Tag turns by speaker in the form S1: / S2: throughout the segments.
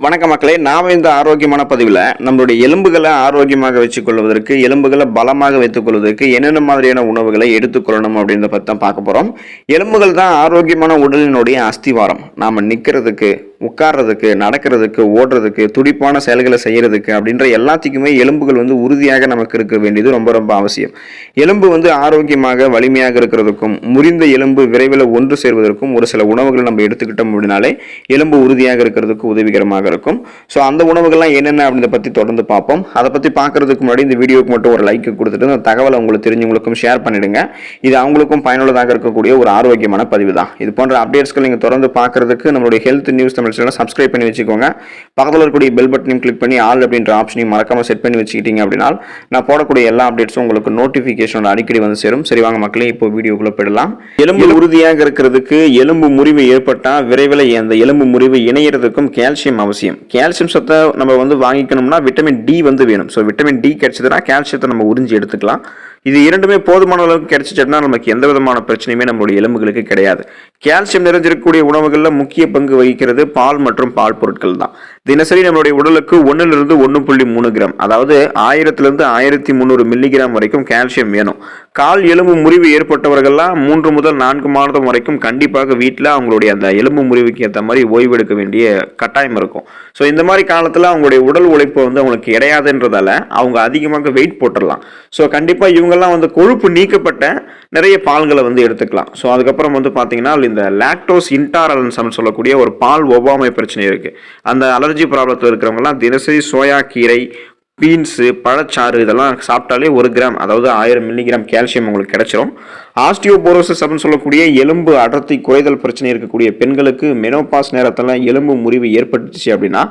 S1: வணக்க மக்களே, நாம் இந்த ஆரோக்கியமான பதிவில் நம்மளுடைய எலும்புகளை ஆரோக்கியமாக வச்சுக்கொள்வதற்கு, எலும்புகளை பலமாக வைத்துக் கொள்வதற்கு என்னென்ன மாதிரியான உணவுகளை எடுத்துக்கொள்ளணும் அப்படின்றத பற்றி தான் பார்க்க போகிறோம். எலும்புகள் தான் ஆரோக்கியமான உடலினுடைய அஸ்திவாரம். நாம் நிற்கிறதுக்கு, உட்கார்றதுக்கு, நடக்கிறதுக்கு, ஓடுறதுக்கு, துடிப்பான செயல்களை செய்யறதுக்கு அப்படின்ற எல்லாத்துக்குமே எலும்புகள் உறுதியாக நமக்கு இருக்க வேண்டியது ரொம்ப ரொம்ப அவசியம். எலும்பு ஆரோக்கியமாக வலிமையாக இருக்கிறதுக்கும், முறிந்த எலும்பு விரைவில் ஒன்று சேர்வதற்கும் ஒரு சில உணவுகள் நம்ம எடுத்துக்கிட்டோம் அப்படின்னாலே எலும்பு உறுதியாக இருக்கிறதுக்கு உதவிகரமாக இருக்கும். ஸோ அந்த உணவுகள்லாம் என்னென்ன அப்படின்றத பற்றி தொடர்ந்து பார்ப்போம். அதை பற்றி பார்க்கறதுக்கு முன்னாடி இந்த வீடியோக்கு மட்டும் ஒரு லைக் கொடுத்துட்டு அந்த தகவலை உங்களுக்கு தெரிஞ்சவங்களுக்கும் ஷேர் பண்ணிடுங்க. இது அவங்களுக்கும் பயனுள்ளதாக இருக்கக்கூடிய ஒரு ஆரோக்கியமான பதிவு தான். இது போன்ற அப்டேட்ஸ்கள் நீங்கள் தொடர்ந்து பார்க்கறதுக்கு நம்மளுடைய ஹெல்த் நியூஸ் சப்ஸ்கிரைப் பண்ணி வச்சுக்கோங்க. பக்கத்தில் இருக்கக்கூடிய பெல் பட்டனையும் கிளிக் பண்ணி ஆல் அப்படின்ற ஆப்ஷனையும் மறக்காம செட் பண்ணி வச்சுக்கிட்டீங்க அப்படின்னா நான் போடக்கூடிய எல்லா அப்டேட்ஸும் உங்களுக்கு நோட்டிஃபிகேஷன் அடிக்கடி சேரும். சரி வாங்க மக்களே, இப்போ வீடியோக்குள்ள போயிடலாம். எலும்பு உறுதியாக இருக்கிறதுக்கு, எலும்பு முறிவு ஏற்பட்டால் விரைவில் அந்த எலும்பு முறிவு இணையறதுக்கும் கால்சியம் அவசியம். கால்சியம் சத்தை நம்ம வாங்கிக்கணும்னா விட்டமின் டி வேணும். ஸோ விட்டமின் டி கிடைச்சதுன்னா கால்சியத்தை நம்ம உறிஞ்சி எடுத்துக்கலாம். இது இரண்டுமே போதுமான அளவுக்கு கிடைச்சிச்சுன்னா நமக்கு எந்த விதமான பிரச்சனையுமே நம்மளுடைய எலும்புகளுக்கு கிடையாது. கால்சியம் நிறைஞ்சிருக்கக்கூடிய உணவுகளில் முக்கிய பங்கு வகிக்கிறது பால் மற்றும் பால் பொருட்கள் தான். தினசரி நம்மளுடைய உடலுக்கு 1 to 1.3 கிராம், அதாவது 1000 to 1300 மில்லிகிராம் வரைக்கும் கால்சியம் வேணும். கால் எலும்பு முறிவு ஏற்பட்டவர்கள்லாம் 3 முதல் 4 மாதம் வரைக்கும் கண்டிப்பாக வீட்டில் அவங்களுடைய அந்த எலும்பு முறிவுக்கு ஏற்ற மாதிரி ஓய்வு எடுக்க வேண்டிய கட்டாயம் இருக்கும். ஸோ இந்த மாதிரி காலத்தில் அவங்களுடைய உடல் உழைப்பு அவங்களுக்கு கிடையாதுன்றதால அவங்க அதிகமாக வெயிட் போட்டுடலாம். ஸோ கண்டிப்பாக இவங்கெல்லாம் கொழுப்பு நீக்கப்பட்ட நிறைய பால்களை எடுத்துக்கலாம். ஸோ அதுக்கப்புறம் பார்த்தீங்கன்னா இந்த லாக்டோஸ் இன்டாலரன்ஸ் சொல்லக்கூடிய ஒரு பால் ஒவ்வாமை பிரச்சனை இருக்கு. அந்த அலர்ஜி ப்ராப்ளத்தில் இருக்கிறவங்கலாம் தினசரி சோயா கீரை, பீன்ஸு, பழச்சாறு இதெல்லாம் சாப்பிட்டாலே 1 கிராம், அதாவது 1000 மில்லிகிராம் கால்சியம் உங்களுக்கு கிடைச்சிரும். ஆஸ்டியோபோரோசிஸ் அப்படின்னு சொல்லக்கூடிய எலும்பு அடர்த்தி குறைதல் பிரச்சனை இருக்கக்கூடிய பெண்களுக்கு மெனோபாஸ் நேரத்தில் எலும்பு முறிவு ஏற்பட்டுச்சு அப்படின்னா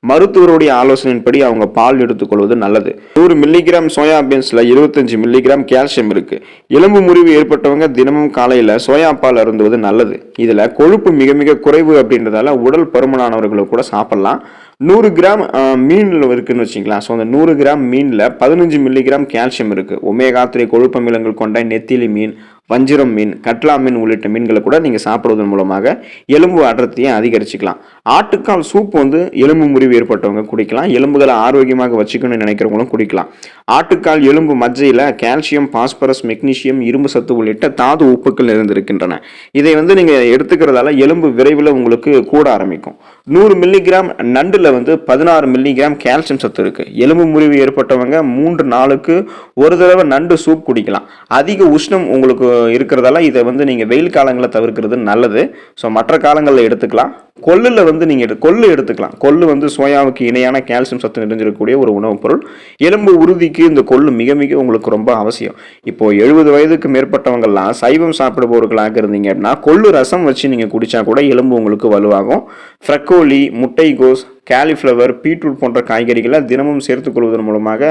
S1: மருத்துவருடைய ஆலோசனையின்படி அவங்க பால் எடுத்துக்கொள்வது நல்லது. 100 மில்லிகிராம் சோயா பீன்ஸில் 25 மில்லிகிராம் கால்சியம் இருக்கு. எலும்பு முறிவு ஏற்பட்டவங்க தினமும் காலையில் சோயா பால் அருந்துவது நல்லது. இதில் கொழுப்பு மிக மிக குறைவு அப்படின்றதால உடல் பருமனானவர்களுக்கு கூட சாப்பிடலாம். 100 கிராம் மீனில் இருக்குன்னு வச்சுக்கலாம். ஸோ அந்த 100 கிராம் மீனில் 15 மில்லிகிராம் கால்சியம் இருக்குது. ஒமேகா 3 கொழுப்பமிலங்கள் கொண்ட நெத்திலி மீன், வஞ்சிரம் மீன், கட்லா மீன் உள்ளிட்ட மீன்களை கூட நீங்கள் சாப்பிடுவதன் மூலமாக எலும்பு அடர்த்தியை அதிகரிச்சுக்கலாம். ஆட்டுக்கால் சூப் எலும்பு முறிவு ஏற்பட்டவங்க குடிக்கலாம். எலும்புகளை ஆரோக்கியமாக வச்சுக்கணும்னு நினைக்கிறவங்களும் குடிக்கலாம். ஆட்டுக்கால் எலும்பு மஜ்ஜையில் கால்சியம், பாஸ்பரஸ், மெக்னீசியம், இரும்பு சத்து உள்ளிட்ட தாது உப்புக்கள் நிறைந்திருக்கின்றன. இதை நீங்கள் எடுத்துக்கிறதால எலும்பு விரைவில் உங்களுக்கு கூட ஆரம்பிக்கும். 100 மில்லிகிராம் நண்டுல 16 மில்லிகிராம் கால்சியம் சத்து இருக்கு. எலும்பு முறிவு ஏற்பட்டவங்க 3 நாளுக்கு ஒரு தடவை நண்டு சூப் குடிக்கலாம். அதிக உஷ்ணம் உங்களுக்கு இருக்கிறதால இதை நீங்க வெயில் காலங்களில் தவிர்க்கிறது நல்லது. ஸோ மற்ற காலங்களில் எடுத்துக்கலாம். கொள்ளுல நீங்க கொள்ளு எடுத்துக்கலாம். கொள்ளு சோயாவுக்கு இணையான கால்சியம் சத்து நிறைஞ்சிருக்கக்கூடிய ஒரு உணவுப் பொருள். எலும்பு உறுதிக்கு இந்த கொள்ளு மிக மிக உங்களுக்கு ரொம்ப அவசியம். இப்போ 70 வயதுக்கு மேற்பட்டவங்கெல்லாம் சைவம் சாப்பிடுபவர்களாக இருந்தீங்க அப்படின்னா கொள்ளு ரசம் வச்சு நீங்க குடிச்சா கூட எலும்பு உங்களுக்கு வலுவாகும். ஃப்ரக்கோலி, முட்டைகோஸ், காலிஃப்ளவர், பீட்ரூட் போன்ற காய்கறிகளை தினமும் சேர்த்துக் கொள்வதன் மூலமாக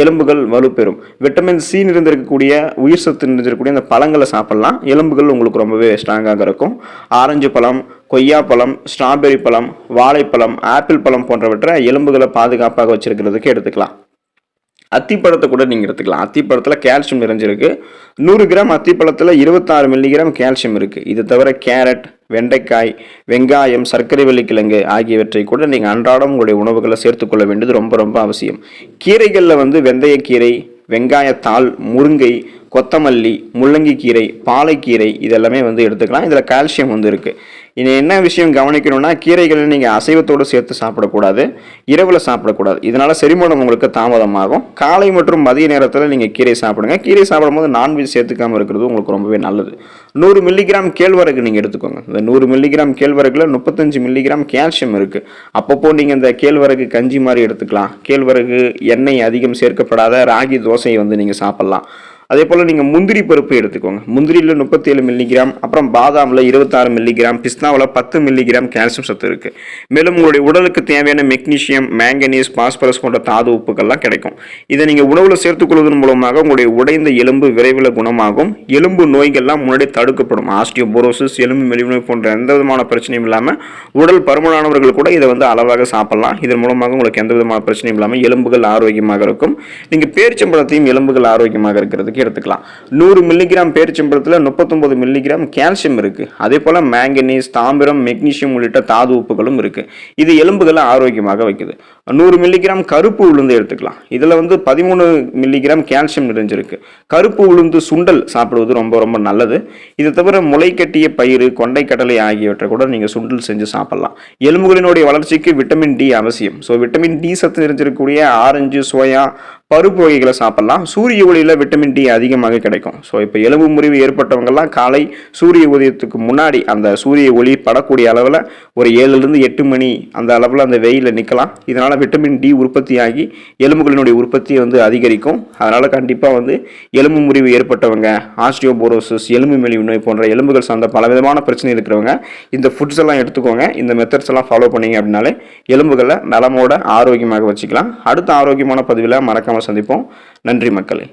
S1: எலும்புகள் வலுப்பெறும். விட்டமின் சி நிறைந்திருக்கக்கூடிய, உயிர் சத்து நிறைந்திருக்கக்கூடிய அந்த பழங்களை சாப்பிடலாம். எலும்புகள் உங்களுக்கு ரொம்பவே ஸ்ட்ராங்காக இருக்கும். ஆரஞ்சு பழம், கொய்யாப்பழம், ஸ்ட்ராபெரி பழம், வாழைப்பழம், ஆப்பிள் பழம் போன்றவற்றை எலும்புகளை பாதுகாப்பாக வச்சிருக்கிறதுக்கு எடுத்துக்கலாம். அத்திப்பழத்தை கூட நீங்கள் எடுத்துக்கலாம். அத்திப்பழத்தில் கால்சியம் நிறைஞ்சிருக்கு. 100 கிராம் அத்திப்பழத்தில் 26 மில்லிகிராம் கால்சியம் இருக்குது. இது தவிர கேரட், வெண்டைக்காய், வெங்காயம், சர்க்கரை வள்ளிக்கிழங்கு ஆகியவற்றை கூட நீங்கள் அன்றாடம் உங்களுடைய உணவுகளை சேர்த்துக்கொள்ள வேண்டியது ரொம்ப ரொம்ப அவசியம். கீரைகளில் வெந்தயக்கீரை, வெங்காயத்தாள், முருங்கை, கொத்தமல்லி, முள்ளங்கி கீரை, பாலைக்கீரை இதெல்லாமே எடுத்துக்கலாம். இதில் கால்சியம் இருக்குது. இனி என்ன விஷயம் கவனிக்கணும்னா, கீரைகளை நீங்கள் அசைவத்தோடு சேர்த்து சாப்பிடக்கூடாது, இரவில் சாப்பிடக்கூடாது. இதனால் செரிமானம் உங்களுக்கு தாமதமாகும். காலை மற்றும் மதிய நேரத்தில் நீங்கள் கீரை சாப்பிடுங்க. கீரை சாப்பிடும்போது நான்வெஜ் சேர்த்துக்காமல் இருக்கிறது உங்களுக்கு ரொம்பவே நல்லது. 100 மில்லிகிராம் கேழ்வரகு நீங்கள் எடுத்துக்கோங்க. இந்த 100 மில்லிகிராம் கேழ்வரகுல 35 மில்லிகிராம் கால்சியம் இருக்குது. அப்பப்போ நீங்கள் இந்த கேழ்வரகு கஞ்சி மாதிரி எடுத்துக்கலாம். கேழ்வரகு எண்ணெய் அதிகம் சேர்க்கப்படாத ராகி தோசையை நீங்கள் சாப்பிட்லாம். அதே போல் நீங்கள் முந்திரி பருப்பு எடுத்துக்கோங்க. முந்திரியில் 37 மில்லிகிராம், அப்புறம் பாதாமில் 26 மில்லிகிராம், பிஸ்தாவில் 10 மில்லிகிராம் கால்சியம் சத்து இருக்குது. மேலும் உங்களுடைய உடலுக்கு தேவையான மெக்னீசியம், மேங்கனீஸ், பாஸ்பரஸ் போன்ற தாது உப்புகள்லாம் கிடைக்கும். இதை நீங்கள் உணவில் சேர்த்துக்கொள்வதன் மூலமாக உங்களுடைய உடைந்த எலும்பு விரைவில் குணமாகும். எலும்பு நோய்கள்லாம் முன்னாடி தடுக்கப்படும். ஆஸ்டியோபோரோசிஸ், எலும்பு மெலிவு போன்ற எந்த விதமான பிரச்சனையும் இல்லாமல் உடல் பருமனானவர்கள் கூட இதை அளவாக சாப்பிடலாம். இதன் மூலமாக உங்களுக்கு எந்த விதமான பிரச்சனையும் இல்லாமல் எலும்புகள் ஆரோக்கியமாக இருக்கும். நீங்கள் பேரிச்சம்பழத்தையும் எலும்புகள் ஆரோக்கியமாக இருக்கிறதுக்கு வரைக்கும் எடுத்துக்கலாம். 100 மில்லிகிராம் பேரிச்சம்பழத்தில் 39 மில்லிகிராம் கால்சியம் இருக்குது. அதே போல் மேங்கனீஸ், தாமிரம், மெக்னீசியம் உள்ளிட்ட தாது உப்புகளும் இருக்குது. இது எலும்புகளை ஆரோக்கியமாக வைக்குது. 100 மில்லிகிராம் கருப்பு உளுந்து எடுத்துக்கலாம். இதில் வந்து 13 மில்லிகிராம் கால்சியம் நிறைஞ்சிருக்கு. கருப்பு உளுந்து சுண்டல் சாப்பிடுவது ரொம்ப ரொம்ப நல்லது. இது தவிர முளைக்கட்டிய பயிறு, கொண்டைக்கடலை ஆகியவற்றை கூட நீங்கள் சுண்டல் செஞ்சு சாப்பிடலாம். எலும்புகளினுடைய வளர்ச்சிக்கு விட்டமின் டி அவசியம். ஸோ விட்டமின் டி சத்து நிறைஞ்சிருக்கக்கூடிய ஆரஞ்சு, சோயா, பருப்பு வகைகளை சாப்பிடலாம். சூரிய ஒளியில் விட்டமின் டி அதிகமாக கிடைக்கும். ஸோ இப்போ எலும்பு முறிவு ஏற்பட்டவங்கெல்லாம் காலை சூரிய உதயத்துக்கு முன்னாடி அந்த சூரிய ஒளி படக்கூடிய அளவில் ஒரு 7லிருந்து 8 மணி அந்த அளவில் அந்த வெயிலில் நிற்கலாம். இதனால் விட்டமின் டி உற்பத்தியாகி எலும்புகளினுடைய உற்பத்தியை வந்து அதிகரிக்கும். அதனால் கண்டிப்பாக வந்து எலும்பு முறிவு ஏற்பட்டவங்க, ஆஸ்டியோபோரோசிஸ், எலும்பு மெலிவு நோய் போன்ற எலும்புகள் சார்ந்த பலவிதமான பிரச்சனை இருக்கிறவங்க இந்த ஃபுட்ஸ் எல்லாம் எடுத்துக்கோங்க. இந்த மெத்தட்ஸ் எல்லாம் ஃபாலோ பண்ணீங்க அப்படின்னாலே எலும்புகளை நலமோட ஆரோக்கியமாக வச்சுக்கலாம். அடுத்த ஆரோக்கியமான பதிவில் மறக்காமல் சந்திப்போம். நன்றி மக்களே.